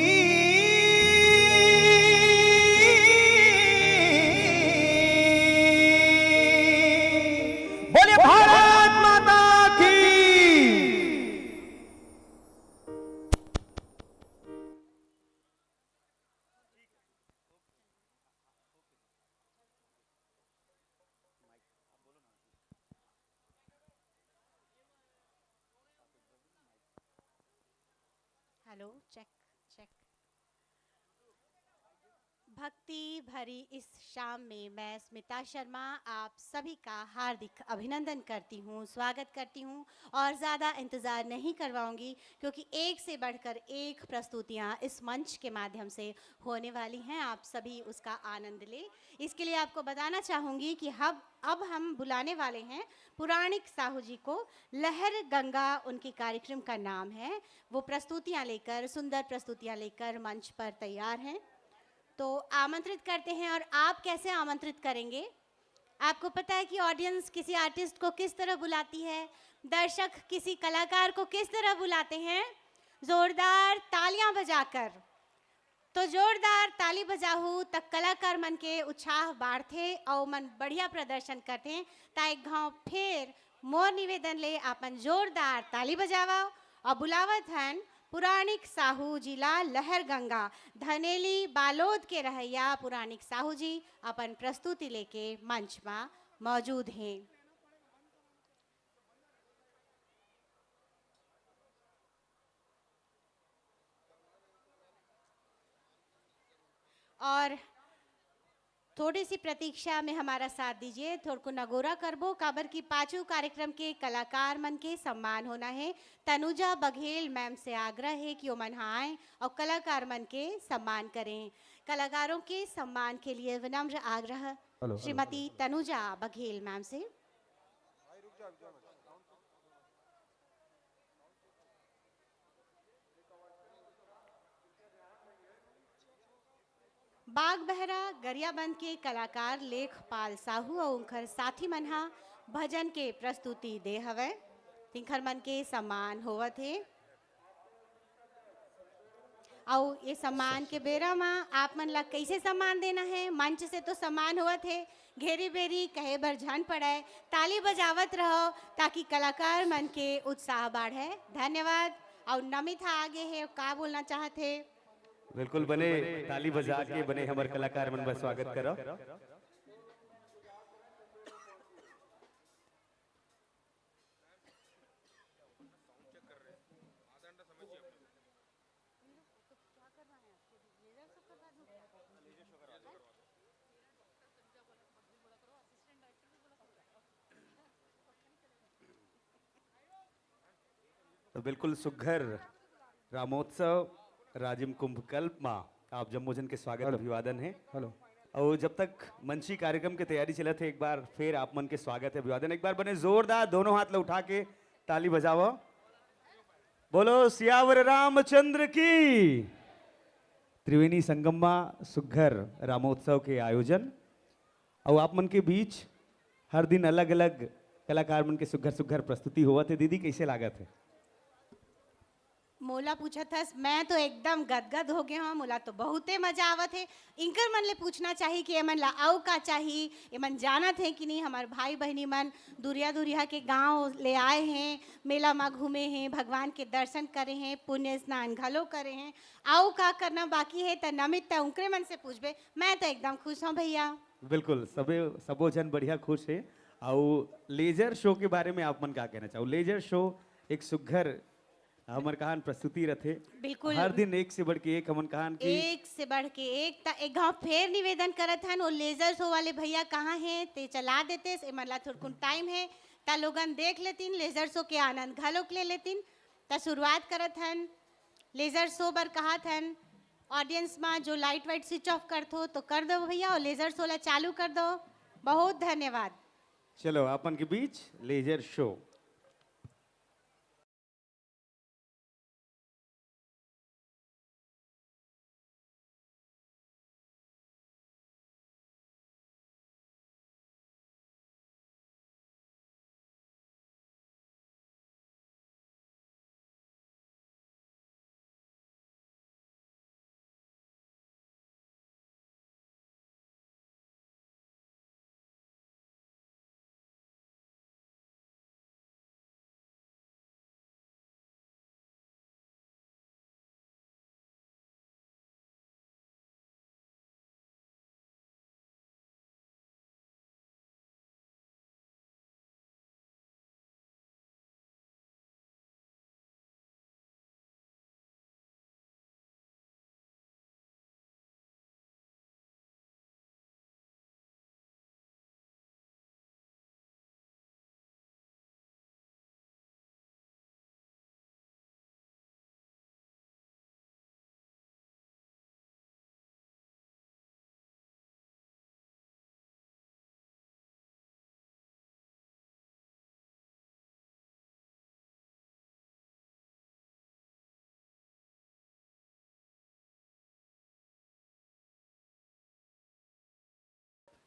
बोले भारत माता की। Hello check check. भक्ति भरी इस शाम में मैं स्मिता शर्मा आप सभी का हार्दिक अभिनंदन करती हूँ, स्वागत करती हूँ और ज़्यादा इंतज़ार नहीं करवाऊंगी क्योंकि एक से बढ़कर एक प्रस्तुतियाँ इस मंच के माध्यम से होने वाली हैं। आप सभी उसका आनंद लें। इसके लिए आपको बताना चाहूँगी कि अब हम बुलाने वाले हैं पुराणिक साहू जी को। लहर गंगा उनके कार्यक्रम का नाम है। वो प्रस्तुतियाँ लेकर, सुंदर प्रस्तुतियाँ लेकर मंच पर तैयार हैं, तो आमंत्रित करते हैं। और आप कैसे आमंत्रित करेंगे? आपको पता है कि ऑडियंस किसी आर्टिस्ट को किस तरह बुलाती है, दर्शक किसी कलाकार को किस तरह बुलाते हैं? जोरदार तालियां बजाकर। तो जोरदार ताली बजाहू तक कलाकार मन के उत्साह बाढ़ते और मन बढ़िया प्रदर्शन करते हैं। ताई घाव फिर मोर निवेदन ले अपन जोरदार ताली बजावा और बुलावत हन पुराणिक साहू जिला लहर गंगा धनेली बालोद के रहैया पुराणिक साहू जी अपन प्रस्तुति लेके मंच में मौजूद हैं। और थोड़ी सी प्रतीक्षा में हमारा साथ दीजिए, थोड़ को नगोरा करबो काबर की पांचों कार्यक्रम के कलाकार मन के सम्मान होना है। तनुजा बघेल मैम से आग्रह है कि वो मन आए और कलाकार मन के सम्मान करें। कलाकारों के सम्मान के लिए विनम्र आग्रह श्रीमती तनुजा बघेल मैम से। बाग बहरा गरियाबंद के कलाकार लेखपाल साहू और उनकर साथी मनहा भजन के प्रस्तुति दे हवे। तिंखर मन के सम्मान होवत है और ये सम्मान के बेरा में आप मन ला कैसे सम्मान देना है? मंच से तो सम्मान होवत है, घेरी बेरी कहे बर झन पड़े, ताली बजावत रहो ताकि कलाकार मन के उत्साह बढ़े। धन्यवाद। और नमित आगे है, का बोलना चाहते? बिल्कुल बने ताली बजा के बने हमारे कलाकार मन का स्वागत करो। तो बिल्कुल सुघर रामोत्सव राजिम कुंभ कल्प माँ आप जम्मोजन के स्वागत अभिवादन है। हेलो। और जब तक मंची कार्यक्रम की तैयारी चला थे, एक बार फिर आप मन के स्वागत है, अभिवादन। एक बार बने जोरदार दोनों हाथ उठा के ताली बजाओ। बोलो सियावर रामचंद्र की। त्रिवेणी संगमा सुघर रामोत्सव के आयोजन और आप मन के बीच हर दिन अलग अलग कलाकार मन के सुघर सुघर प्रस्तुति हुआ थे दीदी, कैसे लागत है? मोला पूछा था, मैं तो एकदम गदगद हो गया हूँ। मोला तो बहुते मजा आवत है। इनकर मन ले पूछना चाहिए कि एमन ला आऊ का चाहिए, एमन जानत है कि नहीं। हमारे भाई बहनी मन दुरिया दुरिया के गांव ले आए हैं, मेला में घूमे हैं, भगवान के दर्शन करे हैं, पुण्य स्नान घलो करे हैं। आऊ का करना बाकी है त नमित उनके मन से पूछबे। मैं तो एकदम खुश हूँ भैया। बिल्कुल, सबो जन बढ़िया खुश है। और लेजर शो के बारे में आप मन का कहना चाहो? लेजर शो एक सुघर हमर कहान प्रस्तुति रथे। बिल्कुल। हर दिन एक से बढ़ के एक हमन कहान की एक से बढ़ के एक एक गाँव फेर निवेदन करत हन। वो लेजर शो वाले भैया कहाँ हैं ते चला देते। मतलब थोड़ा टाइम है ता लोगन देख लेतिन, लेजर शो के आनंद घलोक ले लेतिन। ता शुरुआत करत हन लेजर शो बर कहत हन ऑडियंस में जो लाइट वाइट स्विच ऑफ कर दो तो कर दो भैया, और लेजर शो ला चालू कर दो। बहुत धन्यवाद। चलो अपन के बीच लेजर शो।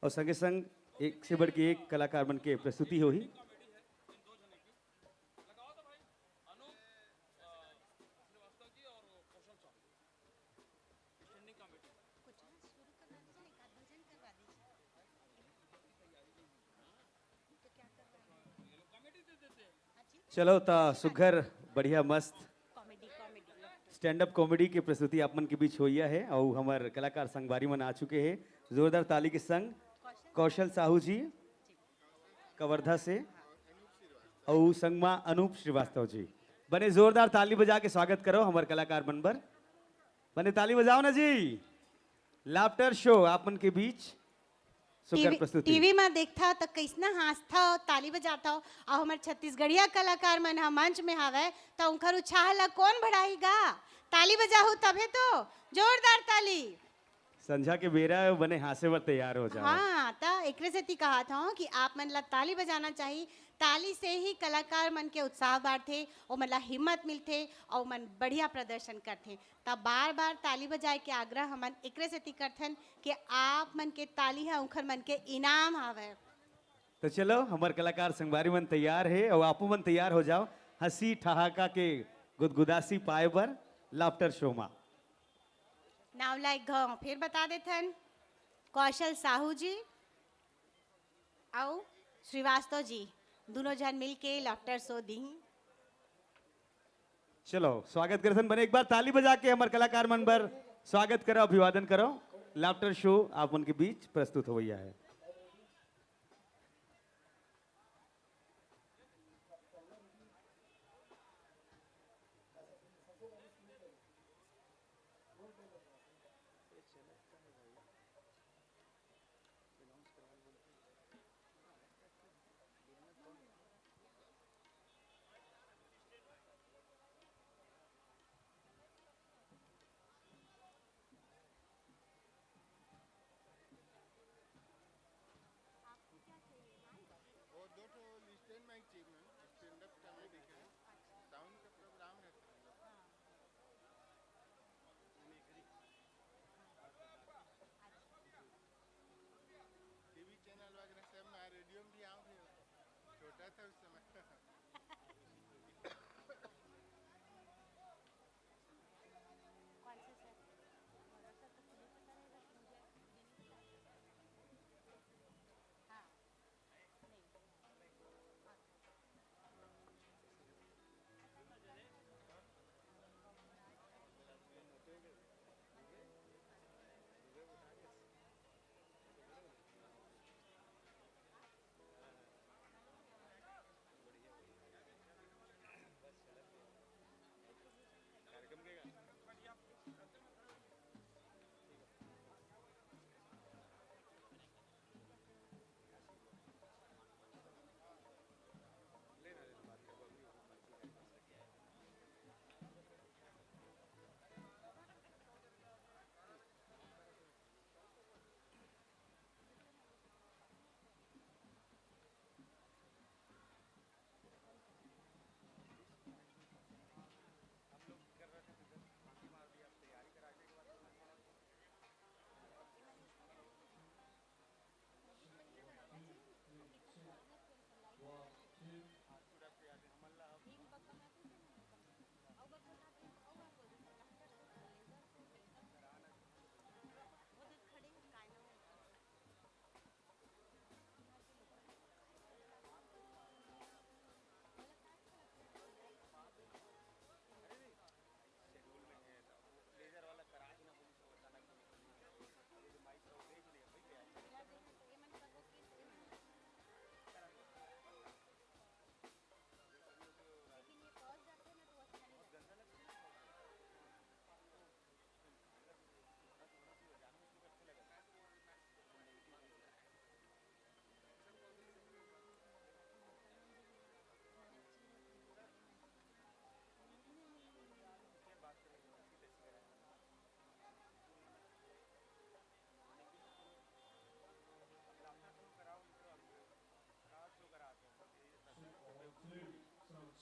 और संगे संग एक से बढ़ के एक कलाकार बन के प्रस्तुति हो ही। चलो ता सुघर बढ़िया मस्त स्टैंड अप कॉमेडी की प्रस्तुति आप मन के बीच होइया है। और हमार कलाकार संगवारी मन आ चुके हैं जोरदार ताली के संग। कौशल साहू जी कवर्धा से और संगमा अनूप श्रीवास्तव जी। बने जोरदार ताली बजा के स्वागत करो हमारे कलाकार बनबर। बने ताली बजाओ ना जी। लाफ्टर शो आप मन के बीच सुघर प्रस्तुति। टीवी में देखता तो कैसना हंसता हो, ताली बजाता हो। और हमारे छत्तीसगढ़िया कलाकार मन हा मंच में हावे तो उनकर उत्साह ला कौन बढ़ाएगा। ताली बजाओ तबे तो जोरदार ताली। संध्या के बेरा बने हासे वर तैयार हो जाओ। हाँ तो एक से ती कहा था कि आप मन ला ताली बजाना चाहिए। ताली से ही कलाकार मन के उत्साह बढ़ते और मन ला हिम्मत मिलते और मन बढ़िया प्रदर्शन करते। तब बार बार ताली बजाए के आग्रह हमन एक से ती करथन कि आप मन के ताली है उखर मन के इनाम आवे। तो चलो हमारे कलाकार संगवारी मन तैयार है और आपू मन तैयार हो जाओ हंसी ठहाका के गुदगुदासी पाए बर लाफ्टर शो में। नाव लाइक गाँव फिर बता देथन कौशल साहू जी और श्रीवास्तव जी दोनों जन मिल के लाफ्टर शो दी। चलो स्वागत करथन बने एक बार ताली बजा के हमारे कलाकार मन बर स्वागत करो, अभिवादन करो। लाफ्टर शो आप उनके बीच प्रस्तुत हो गया है।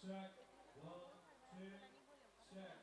Check. 1, 2, check.